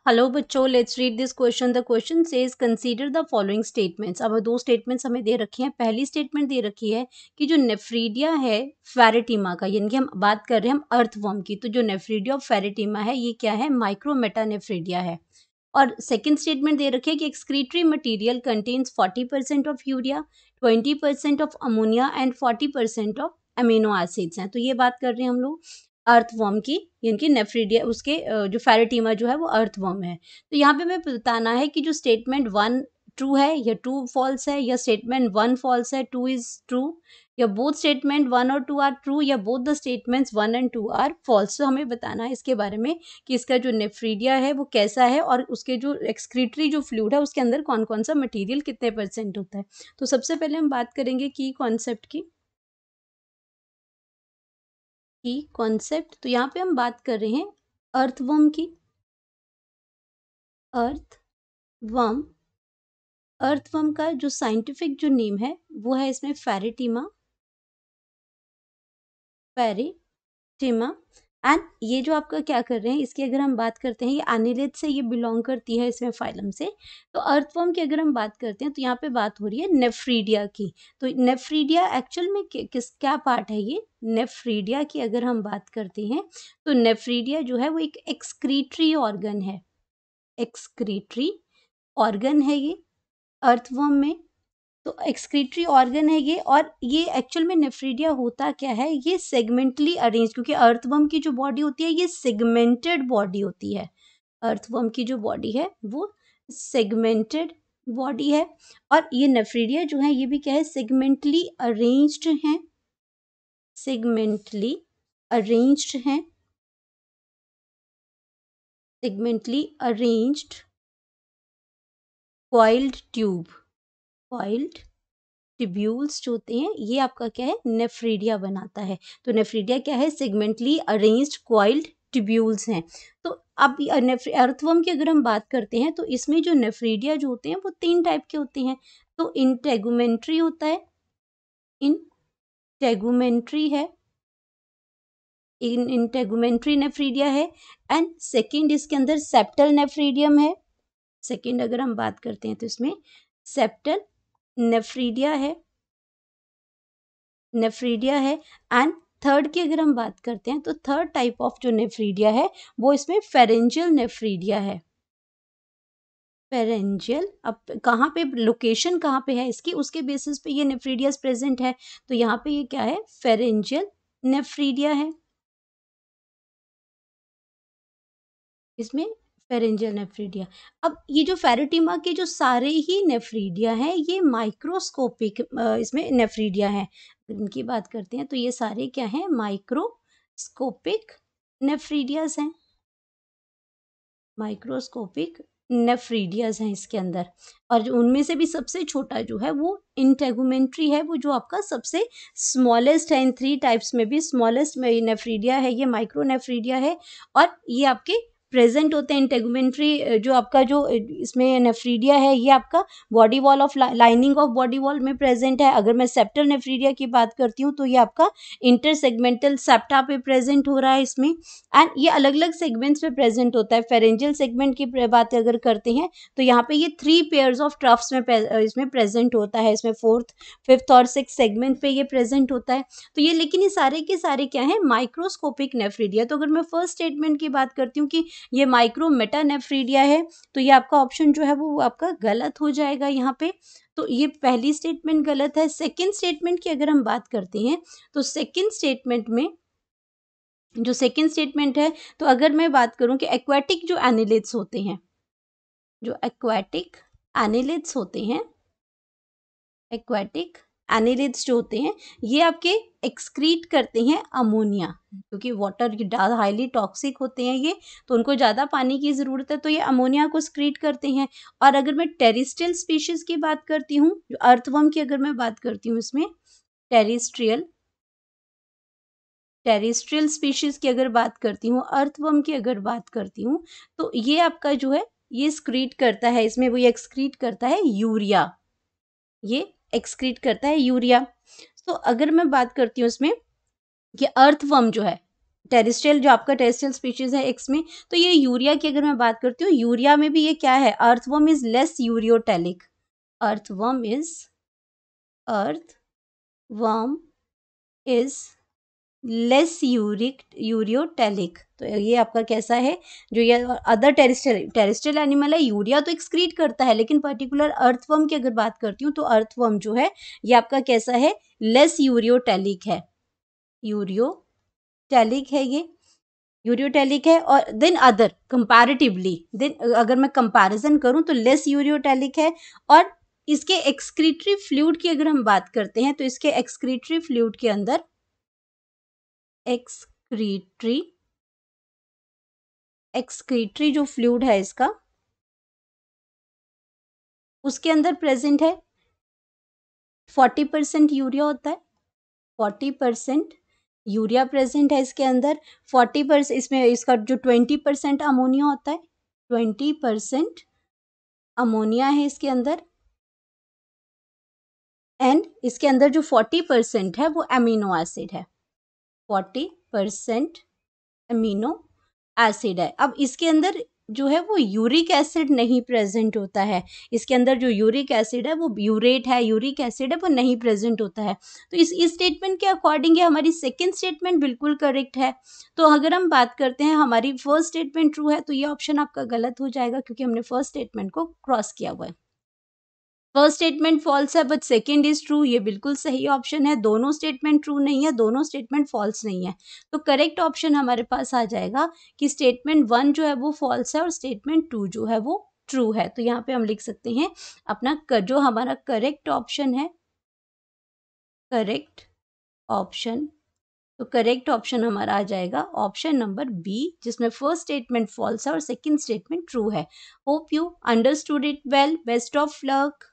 Hello बच्चों, let's read this question. The question says consider the following statements. अब दो statements हमें दे रखी हैं। पहली स्टेटमेंट दे रखी है कि जो नेफ्रीडिया है फेरेटिमा का, यानी कि हम बात कर रहे हैं हम अर्थवर्म की, तो जो नेफ्रीडिया ऑफ फेरेटिमा है ये क्या है, माइक्रोमेटा नेफ्रीडिया है। और सेकंड स्टेटमेंट दे रखी है कि excretory material contains 40% of urea, 20% of ammonia and 40% of amino acids हैं। तो ये बात कर रहे हैं हम लोग अर्थवर्म की, यानी कि नेफ्रीडिया उसके जो फेरेटिमा जो है वो अर्थवर्म है। तो यहाँ पे हमें बताना है कि जो स्टेटमेंट 1 ट्रू है या 2 फॉल्स है, या स्टेटमेंट 1 फॉल्स है 2 इज ट्रू, या बोथ स्टेटमेंट 1 और 2 आर ट्रू, या both the statements 1 and 2 are false. तो हमें बताना है इसके बारे में कि इसका जो नेफ्रीडिया है वो कैसा है और उसके जो एक्सक्रीटरी जो फ्लूइड है उसके अंदर कौन कौन सा मटेरियल कितने % होता है। तो सबसे पहले हम बात करेंगे की कॉन्सेप्ट की। तो यहाँ पे हम बात कर रहे हैं अर्थवर्म की। अर्थवर्म अर्थवर्म का जो साइंटिफिक जो नेम है वो है इसमें फेरेटिमा एंड ये जो आपका क्या कर रहे हैं, इसकी अगर हम बात करते हैं ये एनिलिड से ये बिलोंग करती है इसमें फाइलम से। तो अर्थवर्म की अगर हम बात करते हैं तो यहाँ पे बात हो रही है नेफ्रीडिया की। तो नेफ्रीडिया एक्चुअल में क्या पार्ट है ये नेफ्रीडिया की अगर हम बात करते हैं तो नेफ्रीडिया जो है वो एक एक्सक्रीटरी ऑर्गन है। एक्सक्रीटरी ऑर्गन है ये अर्थवर्म में। तो एक्सक्रीटरी ऑर्गन है ये, और ये एक्चुअल में नेफ्रीडिया होता क्या है, ये सेगमेंटली अरेंज, क्योंकि अर्थवर्म की जो बॉडी होती है ये सेगमेंटेड बॉडी होती है। अर्थवर्म की जो बॉडी है वो सेगमेंटेड बॉडी है, और ये नेफ्रीडिया जो है ये भी क्या है, सेगमेंटली अरेंज्ड है। सेगमेंटली अरेंज्ड है। Segmentally arranged coiled tube, coiled tubules जो होते हैं ये आपका क्या है, नेफ्रीडिया बनाता है। तो नेफ्रीडिया क्या है, सेगमेंटली अरेंज्ड कॉइल्ड ट्यूब्यूल्स हैं। तो अब अर्थवर्म की अगर हम बात करते हैं तो इसमें जो नेफ्रीडिया जो होते हैं वो 3 टाइप के होते हैं। तो इंटेगुमेंट्री होता है, इंटेगुमेंट्री है, इंटेगुमेंट्री नेफ्रीडिया है, एंड सेकंड इसके अंदर सेप्टल नेफ्रीडियम है। सेकंड अगर हम बात करते हैं तो इसमें सेप्टल नेफ्रीडिया है, नेफ्रीडिया है। एंड थर्ड की अगर हम बात करते हैं तो थर्ड टाइप ऑफ जो नेफ्रीडिया है वो इसमें फेरेंजियल नेफ्रीडिया है। फेरेंजियल, अब कहाँ पे लोकेशन कहाँ पे है इसकी, उसके बेसिस पे ये नेफ्रीडियास प्रेजेंट है। तो यहाँ पे ये क्या है, फेरेंजियल नेफ्रीडिया है। इसमें फेरेंजियल नेफ्रीडिया। अब ये जो फेरेटिमा के जो सारे ही नेफ्रीडिया हैं ये माइक्रोस्कोपिक इसमें नेफ्रीडिया है। इनकी बात करते हैं तो ये सारे क्या हैं, माइक्रोस्कोपिक नेफ्रीडियास हैं। माइक्रोस्कोपिक नेफ्रीडियास हैं इसके अंदर, और जो उनमें से भी सबसे छोटा जो है वो इंटेगुमेंट्री है, वो जो आपका सबसे स्मॉलेस्ट है। इन 3 टाइप्स में भी स्मॉलेस्ट में नेफ्रीडिया है, ये माइक्रो नेफ्रीडिया है। और ये आपके प्रेजेंट होते हैं इंटेगुमेंट्री जो आपका जो इसमें नेफ्रीडिया है ये आपका body wall of lining of body wall में प्रेजेंट है। अगर मैं सेप्टल नेफ्रीडिया की बात करती हूँ तो ये आपका इंटरसेगमेंटल सेप्टा पे प्रेजेंट हो रहा है इसमें, एंड ये अलग अलग सेगमेंट्स में प्रेजेंट होता है। फेरेंजियल सेगमेंट की बात अगर करते हैं तो यहाँ पे ये 3 पेयर्स ऑफ ट्रफ्स में इसमें प्रेजेंट होता है। इसमें 4th, 5th और 6th सेगमेंट पे ये प्रेजेंट होता है। तो ये लेकिन ये सारे के सारे क्या है, माइक्रोस्कोपिक नेफ्रीडिया। तो अगर मैं फर्स्ट स्टेटमेंट की बात करती हूँ कि ये माइक्रोमेटा नेफ्रीडिया है तो ये आपका ऑप्शन जो है वो आपका गलत हो जाएगा यहाँ पे। तो ये पहली स्टेटमेंट गलत है। सेकेंड स्टेटमेंट की अगर हम बात करते हैं तो सेकेंड स्टेटमेंट में जो सेकंड स्टेटमेंट है, तो अगर मैं बात करूं कि एक्वाटिक जो एनिलिड्स होते हैं, जो एक्वाटिक एनिलिड्स होते हैं, एक्वाटिक एनिलिड्स जो होते हैं ये आपके एक्सक्रीट करते हैं अमोनिया, क्योंकि वाटर हाईली टॉक्सिक होते हैं ये, तो उनको ज़्यादा पानी की ज़रूरत है तो ये अमोनिया को एक्सक्रीट करते हैं। और अगर मैं टेरेस्ट्रियल स्पीशीज़ की बात करती हूँ, जो अर्थवर्म की अगर मैं बात करती हूँ इसमें टेरेस्ट्रियल स्पीशीज की अगर बात करती हूँ, अर्थवर्म की अगर बात करती हूँ, तो ये आपका जो है ये एक्सक्रीट करता है, इसमें वो एक्सक्रीट करता है यूरिया, ये एक्सक्रीट करता है यूरिया। तो अगर मैं बात करती हूँ इसमें कि अर्थवर्म जो है टेरेस्ट्रियल जो आपका टेरेस्ट्रियल स्पीशीज है एक्स में, तो ये यूरिया की अगर मैं बात करती हूँ, यूरिया में भी ये क्या है, earthworm is less ureotelic, earthworm is earthworm is less ureotelic. तो ये आपका कैसा है, जो ये अदर टेरेस्ट्रियल एनिमल है, यूरिया तो एक्सक्रीट करता है, लेकिन पर्टिकुलर अर्थवर्म की अगर बात करती हूँ तो अर्थवर्म जो है ये आपका कैसा है, लेस यूरियोटेलिक है, यूरियोटेलिक है ये, यूरियोटेलिक है। और देन अदर कंपैरेटिवली, देन अगर मैं कंपैरिजन करूं तो लेस यूरियोटेलिक है। और इसके एक्सक्रीटरी फ्लूइड की अगर हम बात करते हैं तो इसके एक्सक्रीटरी फ्लूइड के अंदर, एक्सक्रीटरी जो फ्लूइड है इसका, उसके अंदर प्रेजेंट है 40% यूरिया होता है, 40% यूरिया प्रेजेंट है इसके अंदर, 40% इसमें इसका जो 20% अमोनिया होता है, 20% अमोनिया है इसके अंदर, एंड इसके अंदर जो 40% है वो अमीनो एसिड है, 40% अमीनो एसिड है। अब इसके अंदर जो है वो यूरिक एसिड नहीं प्रेजेंट होता है, इसके अंदर जो यूरिक एसिड है वो यूरेट है, यूरिक एसिड है वो नहीं प्रेजेंट होता है। तो इस स्टेटमेंट के अकॉर्डिंग ये हमारी सेकंड स्टेटमेंट बिल्कुल करेक्ट है। तो अगर हम बात करते हैं हमारी फर्स्ट स्टेटमेंट ट्रू है, तो ये ऑप्शन आपका गलत हो जाएगा, क्योंकि हमने फर्स्ट स्टेटमेंट को क्रॉस किया हुआ है। फर्स्ट स्टेटमेंट फॉल्स है बट सेकंड इज ट्रू, ये बिल्कुल सही ऑप्शन है। दोनों स्टेटमेंट ट्रू नहीं है, दोनों स्टेटमेंट फॉल्स नहीं है। तो करेक्ट ऑप्शन हमारे पास आ जाएगा कि स्टेटमेंट 1 जो है वो फॉल्स है और स्टेटमेंट 2 जो है वो ट्रू है। तो यहाँ पे हम लिख सकते हैं अपना जो हमारा करेक्ट ऑप्शन है, करेक्ट ऑप्शन, तो करेक्ट ऑप्शन हमारा आ जाएगा ऑप्शन नंबर बी, जिसमें फर्स्ट स्टेटमेंट फॉल्स है और सेकंड स्टेटमेंट ट्रू है। Hope you understood it well, best of luck.